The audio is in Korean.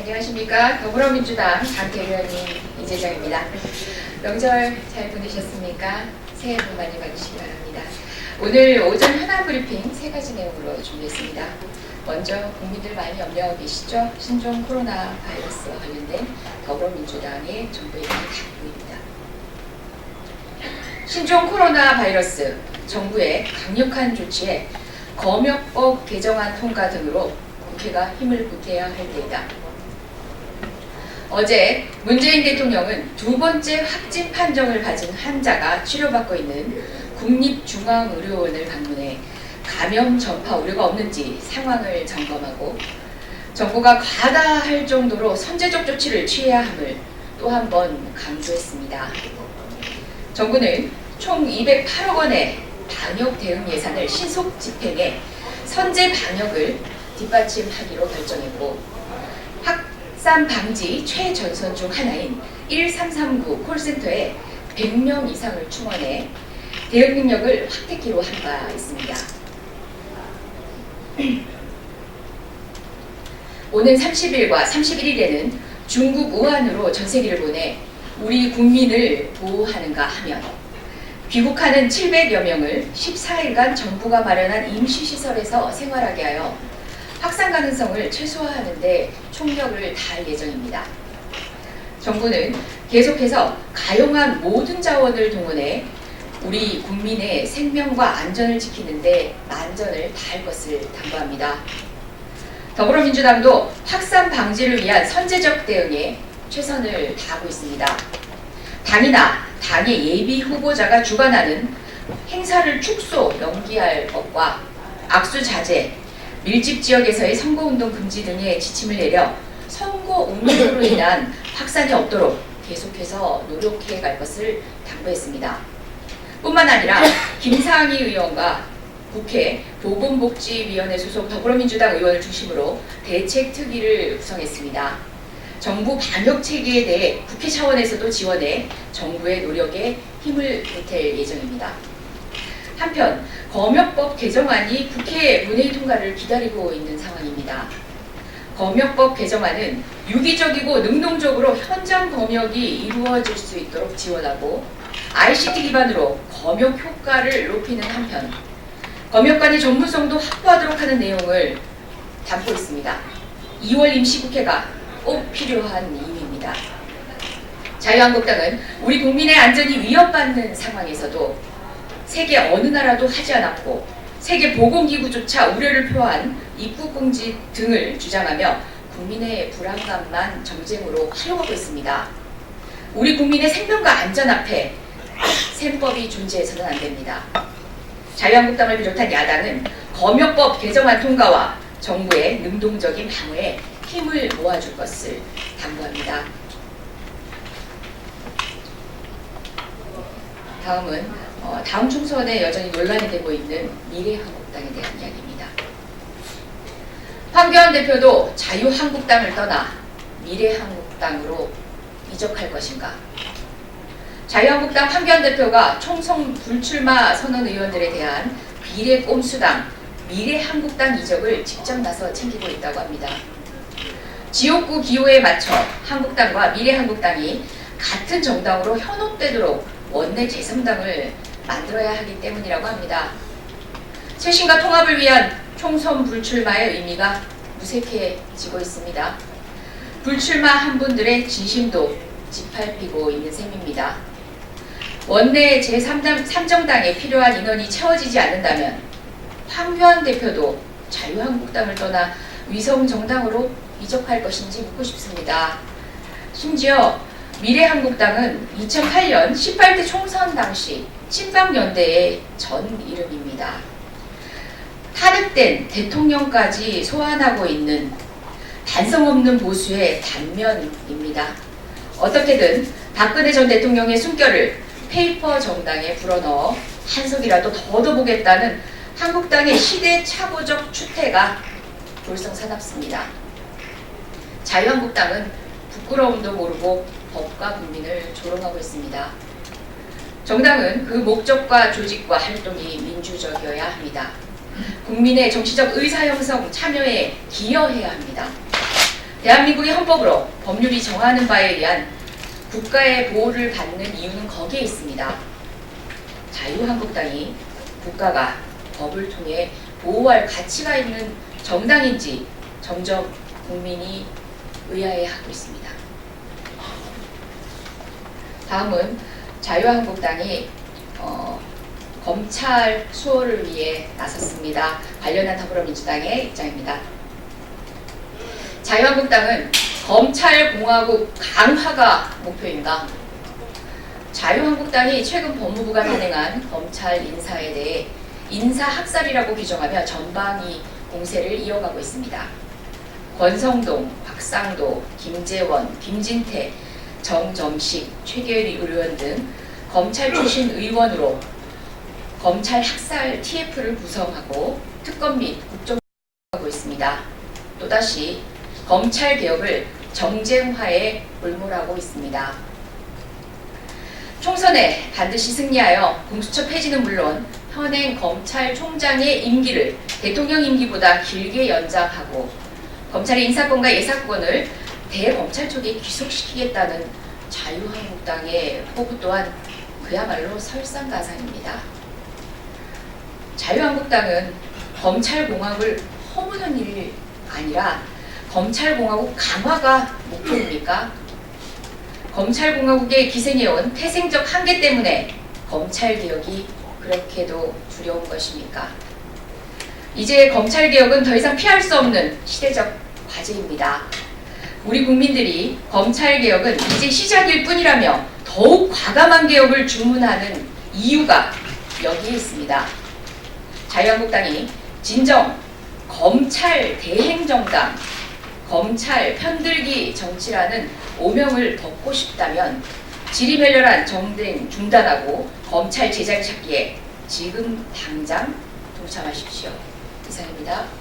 안녕하십니까. 더불어민주당 당대변인 이재정입니다. 명절 잘 보내셨습니까? 새해 복 많이 받으시기 바랍니다. 오늘 오전 현안 브리핑 세 가지 내용으로 준비했습니다. 먼저 국민들 많이 염려하고 계시죠? 신종 코로나 바이러스와 관련된 더불어민주당의 정부의 당부입니다. 신종 코로나 바이러스 정부의 강력한 조치에 검역법 개정안 통과 등으로 국회가 힘을 보태야 할 때이다. 어제 문재인 대통령은 두 번째 확진 판정을 가진 환자가 치료받고 있는 국립중앙의료원을 방문해 감염 전파 우려가 없는지 상황을 점검하고 정부가 과다할 정도로 선제적 조치를 취해야 함을 또 한 번 강조했습니다. 정부는 총 208억 원의 방역 대응 예산을 신속 집행해 선제 방역을 뒷받침하기로 결정했고 확산 방지 최전선 중 하나인 1339 콜센터에 100명 이상을 충원해 대응 능력을 확대키로 한 바 있습니다. 오는 30일과 31일에는 중국 우한으로 전세기를 보내 우리 국민을 보호하는가 하면 귀국하는 700여 명을 14일간 정부가 마련한 임시시설에서 생활하게 하여 확산 가능성을 최소화하는 데 총력을 다할 예정입니다. 정부는 계속해서 가용한 모든 자원을 동원해 우리 국민의 생명과 안전을 지키는 데 만전을 다할 것을 당부합니다. 더불어민주당도 확산 방지를 위한 선제적 대응에 최선을 다하고 있습니다. 당이나 당의 예비 후보자가 주관하는 행사를 축소, 연기할 것과 악수 자제, 밀집 지역에서의 선거운동 금지 등의 지침을 내려 선거운동으로 인한 확산이 없도록 계속해서 노력해 갈 것을 당부했습니다. 뿐만 아니라 김상희 의원과 국회 보건복지위원회 소속 더불어민주당 의원을 중심으로 대책특위를 구성했습니다. 정부 방역 체계에 대해 국회 차원에서도 지원해 정부의 노력에 힘을 보탤 예정입니다. 한편 검역법 개정안이 국회 본회의 통과를 기다리고 있는 상황입니다. 검역법 개정안은 유기적이고 능동적으로 현장 검역이 이루어질 수 있도록 지원하고 ICT 기반으로 검역 효과를 높이는 한편 검역관의 전문성도 확보하도록 하는 내용을 담고 있습니다. 2월 임시국회가 꼭 필요한 이유입니다. 자유한국당은 우리 국민의 안전이 위협받는 상황에서도 세계 어느 나라도 하지 않았고 세계보건기구조차 우려를 표한 입국금지 등을 주장하며 국민의 불안감만 정쟁으로 활용하고 있습니다. 우리 국민의 생명과 안전 앞에 셈법이 존재해서는 안 됩니다. 자유한국당을 비롯한 야당은 검역법 개정안 통과와 정부의 능동적인 방어에 힘을 모아줄 것을 당부합니다. 다음은 다음 총선에 여전히 논란이 되고 있는 미래한국당에 대한 이야기입니다. 황교안 대표도 자유한국당을 떠나 미래한국당으로 이적할 것인가? 자유한국당 황교안 대표가 총선 불출마 선언 의원들에 대한 비례 꼼수당 미래한국당 이적을 직접 나서 챙기고 있다고 합니다. 지역구 기호에 맞춰 한국당과 미래한국당이 같은 정당으로 현혹되도록 원내 제3당을 만들어야 하기 때문이라고 합니다. 쇄신과 통합을 위한 총선 불출마의 의미가 무색해지고 있습니다. 불출마한 분들의 진심도 짓밟히고 있는 셈입니다. 원내 제3정당에 필요한 인원이 채워지지 않는다면 황교안 대표도 자유한국당을 떠나 위성정당으로 이적할 것인지 묻고 싶습니다. 심지어 미래한국당은 2008년 18대 총선 당시 친박연대의 전 이름입니다. 탄핵된 대통령까지 소환하고 있는 반성 없는 보수의 단면입니다. 어떻게든 박근혜 전 대통령의 숨결을 페이퍼 정당에 불어넣어 한 석이라도 더 얻어보겠다는 한국당의 시대착오적 추태가 볼썽사납습니다. 자유한국당은 부끄러움도 모르고 법과 국민을 조롱하고 있습니다. 정당은 그 목적과 조직과 활동이 민주적이어야 합니다. 국민의 정치적 의사형성 참여에 기여해야 합니다. 대한민국의 헌법으로 법률이 정하는 바에 의한 국가의 보호를 받는 이유는 거기에 있습니다. 자유한국당이 국가가 법을 통해 보호할 가치가 있는 정당인지 점점 국민이 의아해하고 있습니다. 다음은 자유한국당이 검찰 수호를 위해 나섰습니다. 관련한 더불어민주당의 입장입니다. 자유한국당은 검찰공화국 강화가 목표입니다. 자유한국당이 최근 법무부가 단행한 검찰 인사에 대해 인사학살이라고 규정하며 전방위 공세를 이어가고 있습니다. 권성동, 박상도, 김재원, 김진태, 정점식, 최계일 의원 등 검찰 출신 의원으로 검찰 학살 TF를 구성하고 특검 및 국정하고 있습니다. 또다시 검찰 개혁을 정쟁화에 올몰하고 있습니다. 총선에 반드시 승리하여 공수처 폐지는 물론 현행 검찰총장의 임기를 대통령 임기보다 길게 연장하고 검찰의 인사권과 예사권을 대검찰청에 귀속시키겠다는 자유한국당의 포부 또한 그야말로 설상가상입니다. 자유한국당은 검찰공화국을 허무는 일이 아니라 검찰공화국 강화가 목표입니까? 검찰공화국에 기생해온 태생적 한계 때문에 검찰개혁이 그렇게도 두려운 것입니까? 이제 검찰개혁은 더 이상 피할 수 없는 시대적 과제입니다. 우리 국민들이 검찰개혁은 이제 시작일 뿐이라며 더욱 과감한 개혁을 주문하는 이유가 여기에 있습니다. 자유한국당이 진정 검찰 대행정당, 검찰 편들기 정치라는 오명을 덮고 싶다면 지리멸렬한 정쟁 중단하고 검찰 제자리 찾기에 지금 당장 동참하십시오. 이상입니다.